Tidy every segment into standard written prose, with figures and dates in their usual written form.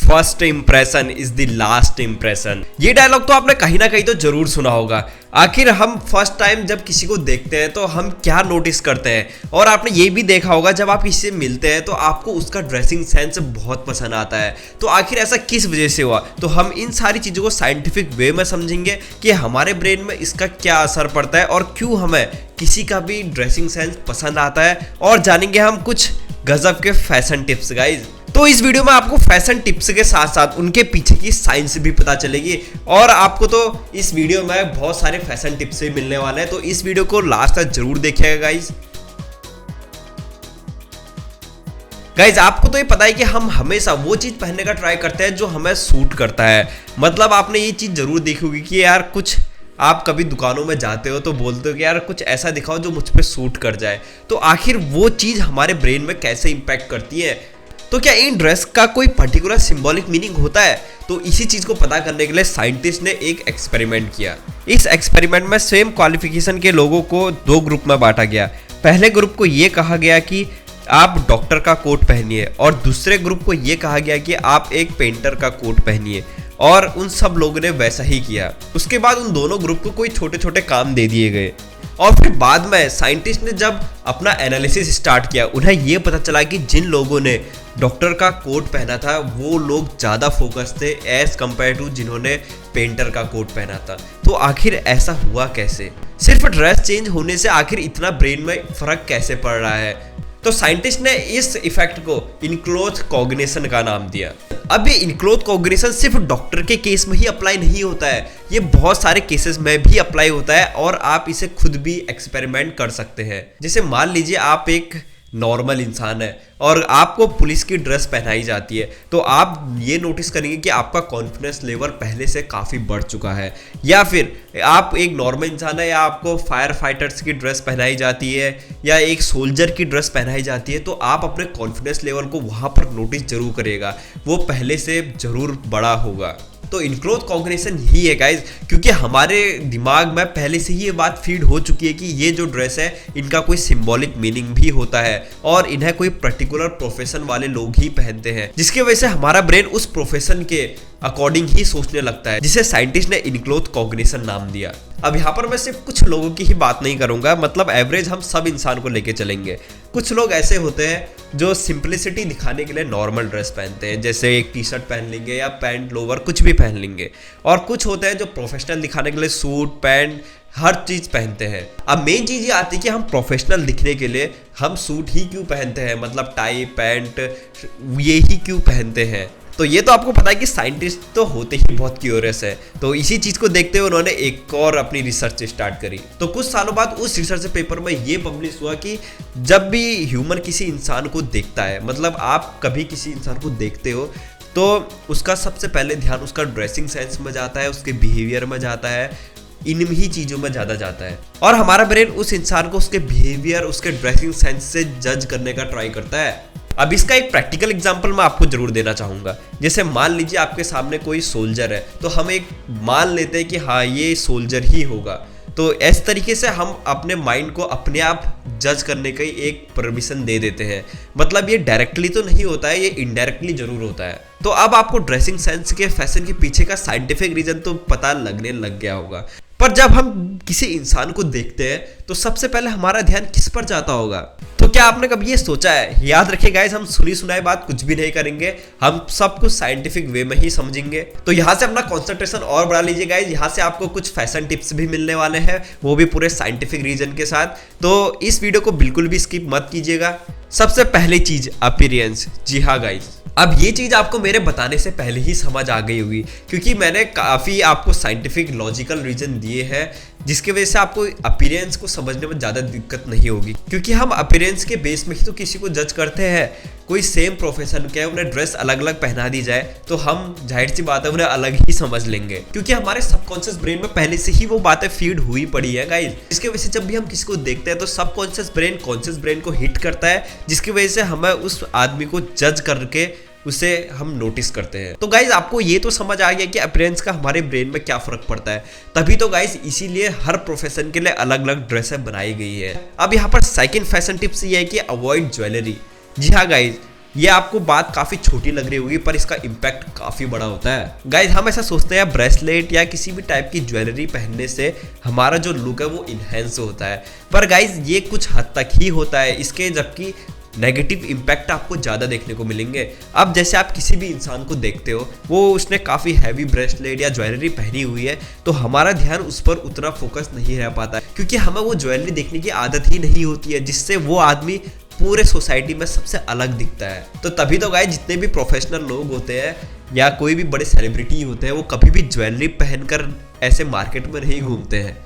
First impression is the last impression. ये dialogue तो आपने कहीं ना कहीं तो जरूर सुना होगा। आखिर हम फर्स्ट टाइम जब किसी को देखते हैं तो हम क्या नोटिस करते हैं, और आपने ये भी देखा होगा जब आप इससे मिलते हैं तो आपको उसका ड्रेसिंग सेंस बहुत पसंद आता है। तो आखिर ऐसा किस वजह से हुआ, तो हम इन सारी चीज़ों को साइंटिफिक वे में समझेंगे कि हमारे ब्रेन में इसका क्या असर पड़ता है और क्यों हमें किसी का भी ड्रेसिंग सेंस पसंद आता है, और जानेंगे हम कुछ गजब के फैशन टिप्स गाइज। तो इस वीडियो में आपको फैशन टिप्स के साथ साथ उनके पीछे की साइंस भी पता चलेगी, और आपको तो इस वीडियो में बहुत सारे फैशन टिप्स भी मिलने वाले हैं। तो इस वीडियो को लास्ट तक जरूर देखिएगा गाइज। आपको तो ये पता है कि हम हमेशा वो चीज़ पहनने का ट्राई करते हैं जो हमें सूट करता है। मतलब आपने ये चीज़ जरूर देखी होगी कि यार कुछ आप कभी दुकानों में जाते हो तो बोलते हो कि यार कुछ ऐसा दिखाओ जो मुझ पे सूट कर जाए। तो आखिर वो चीज़ हमारे ब्रेन में कैसे इंपैक्ट करती है, तो क्या इन ड्रेस का कोई पर्टिकुलर सिंबॉलिक मीनिंग होता है? तो इसी चीज़ को पता करने के लिए साइंटिस्ट ने एक एक्सपेरिमेंट किया। इस एक्सपेरिमेंट में सेम क्वालिफिकेशन के लोगों को दो ग्रुप में बांटा गया। पहले ग्रुप को ये कहा गया कि आप डॉक्टर का कोट पहनिए, और दूसरे ग्रुप को ये कहा गया कि आप एक पेंटर का कोट पहनिए, और उन सब लोगों ने वैसा ही किया। उसके बाद उन दोनों ग्रुप को कोई छोटे छोटे काम दे दिए गए, और फिर बाद में साइंटिस्ट ने जब अपना एनालिसिस स्टार्ट किया, उन्हें ये पता चला कि जिन लोगों ने डॉक्टर का कोट पहना था वो लोग ज़्यादा फोकस थे एज कम्पेयर टू जिन्होंने पेंटर का कोट पहना था। तो आखिर ऐसा हुआ कैसे? सिर्फ ड्रेस चेंज होने से आखिर इतना ब्रेन में फर्क कैसे पड़ रहा है? तो साइंटिस्ट ने इस इफेक्ट को इनक्लोथ कॉग्निशन का नाम दिया। अब ये इनक्लोथ कॉग्निशन सिर्फ डॉक्टर के केस में ही अप्लाई नहीं होता है, ये बहुत सारे केसेस में भी अप्लाई होता है, और आप इसे खुद भी एक्सपेरिमेंट कर सकते हैं। जैसे मान लीजिए आप एक नॉर्मल इंसान है और आपको पुलिस की ड्रेस पहनाई जाती है, तो आप ये नोटिस करेंगे कि आपका कॉन्फिडेंस लेवल पहले से काफ़ी बढ़ चुका है। या फिर आप एक नॉर्मल इंसान है या आपको फायर फाइटर्स की ड्रेस पहनाई जाती है या एक सोल्जर की ड्रेस पहनाई जाती है, तो आप अपने कॉन्फिडेंस लेवल को वहाँ पर नोटिस जरूर करिएगा, वो पहले से ज़रूर बड़ा होगा। तो इनक्लोथ कॉग्निशन ही है गाइज, क्योंकि हमारे दिमाग में पहले से ही ये बात फीड हो चुकी है कि ये जो ड्रेस है इनका कोई सिंबॉलिक मीनिंग भी होता है, और इन्हें कोई पर्टिकुलर प्रोफेशन वाले लोग ही पहनते हैं, जिसकी वजह से हमारा ब्रेन उस प्रोफेशन के अकॉर्डिंग ही सोचने लगता है, जिसे साइंटिस्ट ने इनक्लोथ कॉग्निशन नाम दिया। अब यहाँ पर मैं सिर्फ कुछ लोगों की ही बात नहीं करूंगा, मतलब एवरेज हम सब इंसान को लेके चलेंगे। कुछ लोग ऐसे होते हैं जो सिंपलिसिटी दिखाने के लिए नॉर्मल ड्रेस पहनते हैं, जैसे एक टी शर्ट पहन लेंगे या पैंट लोवर कुछ भी पहन लेंगे, और कुछ होते हैं जो प्रोफेशनल दिखाने के लिए सूट पैंट हर चीज़ पहनते हैं। अब मेन चीज़ ये आती है कि हम प्रोफेशनल दिखने के लिए हम सूट ही क्यों पहनते हैं, मतलब टाई पैंट ये ही क्यों पहनते हैं? तो ये तो आपको पता है कि साइंटिस्ट तो होते ही बहुत क्यूरियस है, तो इसी चीज़ को देखते हुए उन्होंने एक और अपनी रिसर्च स्टार्ट करी। तो कुछ सालों बाद उस रिसर्च पेपर में ये पब्लिश हुआ कि जब भी ह्यूमन किसी इंसान को देखता है, मतलब आप कभी किसी इंसान को देखते हो तो उसका सबसे पहले ध्यान उसका ड्रेसिंग सेंस में जाता है, उसके बिहेवियर में जाता है, इन ही चीज़ों में ज़्यादा जाता है, और हमारा ब्रेन उस इंसान को उसके बिहेवियर उसके ड्रेसिंग सेंस से जज करने का ट्राई करता है। अब इसका एक प्रैक्टिकल एग्जांपल मैं आपको जरूर देना चाहूँगा। जैसे मान लीजिए आपके सामने कोई सोल्जर है, तो हम एक मान लेते हैं कि हाँ ये सोल्जर ही होगा, तो इस तरीके से हम अपने माइंड को अपने आप जज करने का एक परमिशन दे देते हैं। मतलब ये डायरेक्टली तो नहीं होता है, ये इनडायरेक्टली जरूर होता है। तो अब आपको ड्रेसिंग सेंस के फैशन के पीछे का साइंटिफिक रीजन तो पता लगने लग गया होगा, पर जब हम किसी इंसान को देखते हैं तो सबसे पहले हमारा ध्यान किस पर जाता होगा? तो क्या आपने कभी ये सोचा है? याद रखिए गाइस, हम सुनी सुनाई बात कुछ भी नहीं करेंगे, हम सब कुछ साइंटिफिक वे में ही समझेंगे। तो यहाँ से अपना कंसंट्रेशन और बढ़ा लीजिए गाइस, यहाँ से आपको कुछ फैशन टिप्स भी मिलने वाले हैं, वो भी पूरे साइंटिफिक रीजन के साथ। तो इस वीडियो को बिल्कुल भी स्किप मत कीजिएगा। सबसे पहली चीज अपीयरेंस। जी हाँ गाइस, अब ये चीज़ आपको मेरे बताने से पहले ही समझ आ गई होगी, क्योंकि मैंने काफ़ी आपको साइंटिफिक लॉजिकल रीजन दिए हैं, जिसकी वजह से आपको अपीयरेंस को समझने में ज़्यादा दिक्कत नहीं होगी, क्योंकि हम अपीयरेंस के बेस में ही तो किसी को जज करते हैं। कोई सेम प्रोफेशन के उन्हें ड्रेस अलग अलग पहना दी जाए तो हम जाहिर सी बात है उन्हें अलग ही समझ लेंगे, क्योंकि हमारे सबकॉन्शियस ब्रेन में पहले से ही वो बातें फीड हुई पड़ी है गाइस। इसकी वजह से जब भी हम किसी को देखते हैं तो सबकॉन्शियस ब्रेन कॉन्शियस ब्रेन को हिट करता है, जिसकी वजह से हमें उस आदमी को जज करके उसे हम नोटिस करते हैं। तो गाइज आपको ये तो समझ आ गया कि अपीयरेंस का हमारे ब्रेन में क्या फर्क पड़ता है। तभी तो गाइज इसीलिए हर प्रोफेशन के लिए अलग अलग ड्रेसें बनाई गई है। अब यहाँ पर सेकंड फैशन टिप्स ये है कि अवॉइड ज्वेलरी। जी हाँ गाइज, ये आपको बात काफी छोटी लग रही होगी पर इसका इम्पैक्ट काफी बड़ा होता है। गाइज हम ऐसा सोचते हैं ब्रेसलेट या किसी भी टाइप की ज्वेलरी पहनने से हमारा जो लुक है वो इनहेंस होता है, पर गाइज ये कुछ हद तक ही होता है इसके, जबकि नेगेटिव इम्पैक्ट आपको ज़्यादा देखने को मिलेंगे। अब जैसे आप किसी भी इंसान को देखते हो वो उसने काफ़ी हैवी ब्रेसलेट या ज्वेलरी पहनी हुई है, तो हमारा ध्यान उस पर उतना फोकस नहीं रह पाता क्योंकि हमें वो ज्वेलरी देखने की आदत ही नहीं होती है, जिससे वो आदमी पूरे सोसाइटी में सबसे अलग दिखता है। तो तभी तो गाइस जितने भी प्रोफेशनल लोग होते हैं या कोई भी बड़े सेलिब्रिटी होते हैं वो कभी भी ज्वेलरी पहनकर ऐसे मार्केट में नहीं घूमते हैं,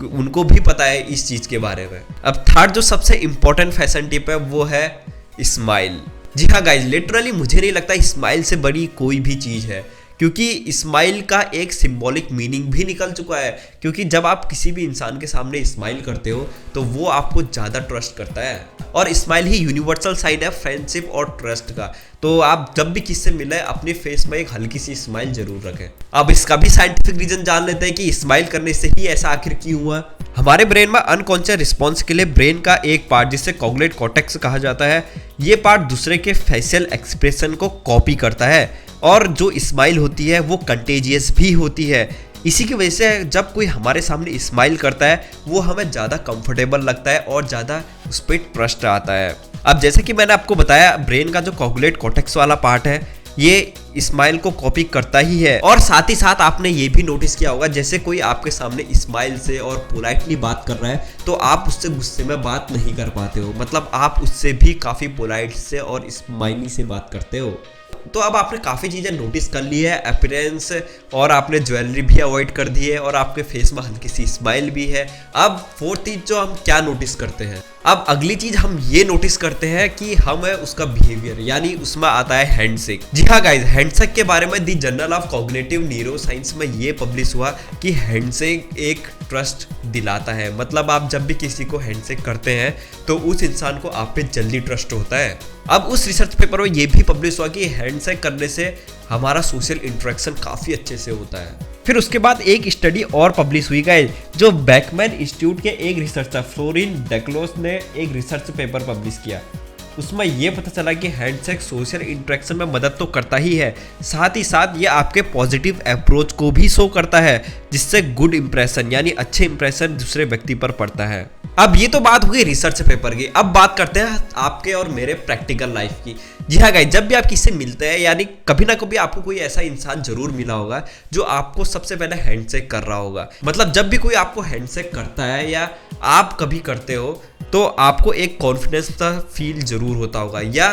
उनको भी पता है इस चीज के बारे में। अब थर्ड जो सबसे इंपॉर्टेंट फैशन टिप है वो है स्माइल। जी हाँ गाइज, लिटरली मुझे नहीं लगता स्माइल से बड़ी कोई भी चीज है, क्योंकि स्माइल का एक सिंबॉलिक मीनिंग भी निकल चुका है। क्योंकि जब आप किसी भी इंसान के सामने स्माइल करते हो तो वो आपको ज़्यादा ट्रस्ट करता है, और स्माइल ही यूनिवर्सल साइन है फ्रेंडशिप और ट्रस्ट का। तो आप जब भी किससे मिले अपने फेस में एक हल्की सी स्माइल जरूर रखें। अब इसका भी साइंटिफिक रीजन जान लेते हैं कि स्माइल करने से ही ऐसा आखिर क्यों हुआ। हमारे ब्रेन में अनकॉन्शियस रिस्पॉन्स के लिए ब्रेन का एक पार्ट जिसे कॉग्निटिव कॉर्टेक्स कहा जाता है, ये पार्ट दूसरे के फेशियल एक्सप्रेशन को कॉपी करता है, और जो स्माइल होती है वो कंटेजियस भी होती है। इसी की वजह से जब कोई हमारे सामने स्माइल करता है वो हमें ज़्यादा कंफर्टेबल लगता है और ज़्यादा उस पर ट्रस्ट आता है। अब जैसे कि मैंने आपको बताया, ब्रेन का जो कॉग्निटिव कॉर्टेक्स वाला पार्ट है ये स्माइल को कॉपी करता ही है। और साथ ही साथ आपने ये भी नोटिस किया होगा, जैसे कोई आपके सामने स्माइल से और पोलाइटली बात कर रहा है तो आप उससे गुस्से में बात नहीं कर पाते हो, मतलब आप उससे भी काफ़ी पोलाइट से और स्माइली से बात करते हो। तो अब आपने काफ़ी चीज़ें नोटिस कर ली है, अपीयरेंस, और आपने ज्वेलरी भी अवॉइड कर दी है, और आपके फेस में हल्की सी स्माइल भी है। अब फोर्थ चीज़ जो हम क्या नोटिस करते हैं, अब अगली चीज हम ये नोटिस करते हैं कि हम है उसका बिहेवियर, यानी उसमें आता है हैंडशेक। जी हाँ गाइज, हैंडशेक के बारे में दी जर्नल ऑफ कॉग्निटिव न्यूरोसाइंस में ये पब्लिश हुआ कि हैंडशेक एक ट्रस्ट दिलाता है। मतलब आप जब भी किसी को हैंडशेक करते हैं तो उस इंसान को आप पे जल्दी ट्रस्ट होता है। अब उस रिसर्च पेपर में ये भी पब्लिश हुआ कि हैंडशेक करने से हमारा सोशल इंटरेक्शन काफ़ी अच्छे से होता है। फिर उसके बाद एक स्टडी और पब्लिश हुई गाइस, जो बैकमैन इंस्टीट्यूट के एक रिसर्चर फ्लोरिन डेक्लोस ने एक रिसर्च पेपर पब्लिश किया। उसमें यह पता चला कि हैंडशेक सोशल इंटरेक्शन में मदद तो करता ही है, साथ ही साथ ये आपके पॉजिटिव अप्रोच को भी शो करता है, जिससे गुड इंप्रेशन यानी अच्छे इंप्रेशन दूसरे व्यक्ति पर पड़ता है। अब ये तो बात हुई रिसर्च पेपर की, अब बात करते हैं आपके और मेरे प्रैक्टिकल लाइफ की। जी हाँ गाइस, जब भी आप किससे मिलते हैं, यानी कभी ना कभी आपको कोई ऐसा इंसान जरूर मिला होगा जो आपको सबसे पहले हैंडशेक कर रहा होगा। मतलब जब भी कोई आपको हैंडशेक करता है या आप कभी करते हो तो आपको एक कॉन्फिडेंस का फील जरूर होता होगा, या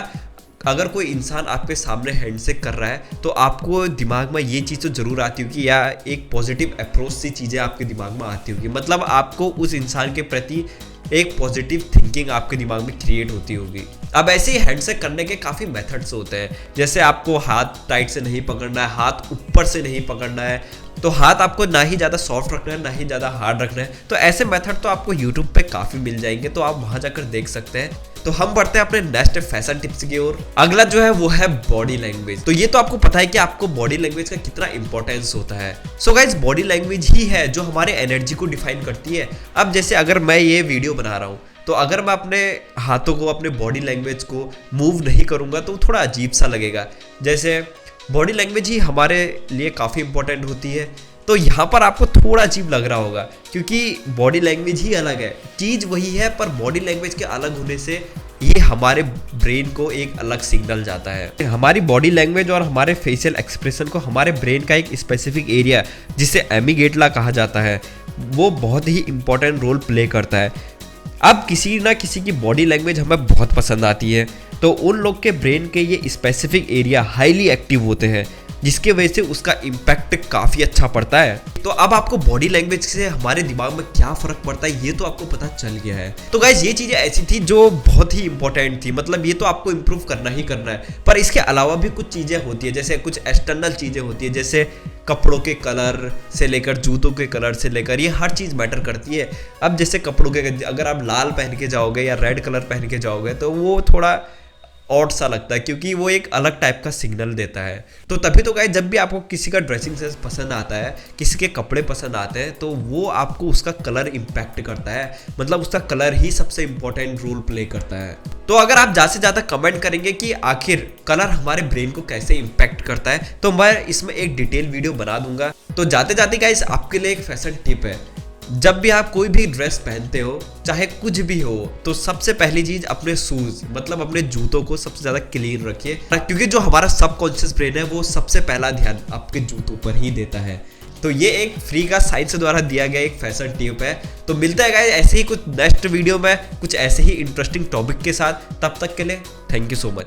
अगर कोई इंसान आपके सामने हैंडशेक कर रहा है तो आपको दिमाग में ये चीज़ तो जरूर आती होगी, या एक पॉजिटिव अप्रोच सी चीज़ें आपके दिमाग में आती होगी। मतलब आपको उस इंसान के प्रति एक पॉजिटिव थिंकिंग आपके दिमाग में क्रिएट होती होगी। अब ऐसे ही हैंडशेक करने के काफ़ी मेथड्स होते हैं, जैसे आपको हाथ टाइट से नहीं पकड़ना है, हाथ ऊपर से नहीं पकड़ना है, तो हाथ आपको ना ही ज़्यादा सॉफ्ट रखना है ना ही ज़्यादा हार्ड रखना है। तो ऐसे मेथड तो आपको यूट्यूब पे काफ़ी मिल जाएंगे, तो आप वहाँ जाकर देख सकते हैं। तो हम बढ़ते हैं अपने नेक्स्ट फैशन टिप्स की ओर। अगला जो है वो है बॉडी लैंग्वेज। तो ये तो आपको पता है कि आपको बॉडी लैंग्वेज का कितना इंपॉर्टेंस होता है। सो गाइस, बॉडी लैंग्वेज ही है जो हमारे एनर्जी को डिफाइन करती है। अब जैसे अगर मैं ये वीडियो बना रहा हूँ तो अगर मैं अपने हाथों को, अपने बॉडी लैंग्वेज को मूव नहीं करूँगा तो थोड़ा अजीब सा लगेगा। जैसे बॉडी लैंग्वेज ही हमारे लिए काफ़ी इंपॉर्टेंट होती है। तो यहाँ पर आपको थोड़ा अजीब लग रहा होगा क्योंकि बॉडी लैंग्वेज ही अलग है, चीज़ वही है, पर बॉडी लैंग्वेज के अलग होने से ये हमारे ब्रेन को एक अलग सिग्नल जाता है। हमारी बॉडी लैंग्वेज और हमारे फेशियल एक्सप्रेशन को हमारे ब्रेन का एक स्पेसिफिक एरिया जिसे एमिगेटला कहा जाता है वो बहुत ही इंपॉर्टेंट रोल प्ले करता है। अब किसी ना किसी की बॉडी लैंग्वेज हमें बहुत पसंद आती है तो उन लोग के ब्रेन के ये स्पेसिफिक एरिया हाईली एक्टिव होते हैं, जिसके वजह से उसका इम्पैक्ट काफ़ी अच्छा पड़ता है। तो अब आपको बॉडी लैंग्वेज से हमारे दिमाग में क्या फ़र्क पड़ता है ये तो आपको पता चल गया है। तो गाइस, ये चीज़ें ऐसी थी जो बहुत ही इंपॉर्टेंट थी, मतलब ये तो आपको इम्प्रूव करना ही करना है। पर इसके अलावा भी कुछ चीज़ें होती है, जैसे कुछ एक्सटर्नल चीज़ें होती है, जैसे कपड़ों के कलर से लेकर जूतों के कलर से लेकर, ये हर चीज़ मैटर करती है। अब जैसे कपड़ों के, अगर आप लाल पहन के जाओगे या रेड कलर पहन के जाओगे तो वो थोड़ा ऑड सा लगता है, क्योंकि वो एक अलग टाइप का सिग्नल देता है। तो तभी तो गाइस, जब भी आपको किसी का ड्रेसिंग सेंस पसंद आता है, किसी के कपड़े पसंद आते हैं, तो वो आपको उसका कलर इम्पैक्ट करता है। मतलब उसका कलर ही सबसे इंपॉर्टेंट रोल प्ले करता है। तो अगर आप ज़्यादा से ज़्यादा कमेंट करेंगे कि आखिर कलर हमारे ब्रेन को कैसे इम्पैक्ट करता है, तो मैं इसमें एक डिटेल वीडियो बना दूंगा। तो जाते जाते गाइस, आपके लिए एक फैशन टिप है। जब भी आप कोई भी ड्रेस पहनते हो, चाहे कुछ भी हो, तो सबसे पहली चीज अपने शूज मतलब अपने जूतों को सबसे ज्यादा क्लीन रखिए, क्योंकि जो हमारा सबकॉन्शियस ब्रेन है वो सबसे पहला ध्यान आपके जूतों पर ही देता है। तो ये एक फ्री का साइंस द्वारा दिया गया एक फैशन टिप है। तो मिलता है गाइस ऐसे ही कुछ नेक्स्ट वीडियो में कुछ ऐसे ही इंटरेस्टिंग टॉपिक के साथ। तब तक के लिए थैंक यू सो मच।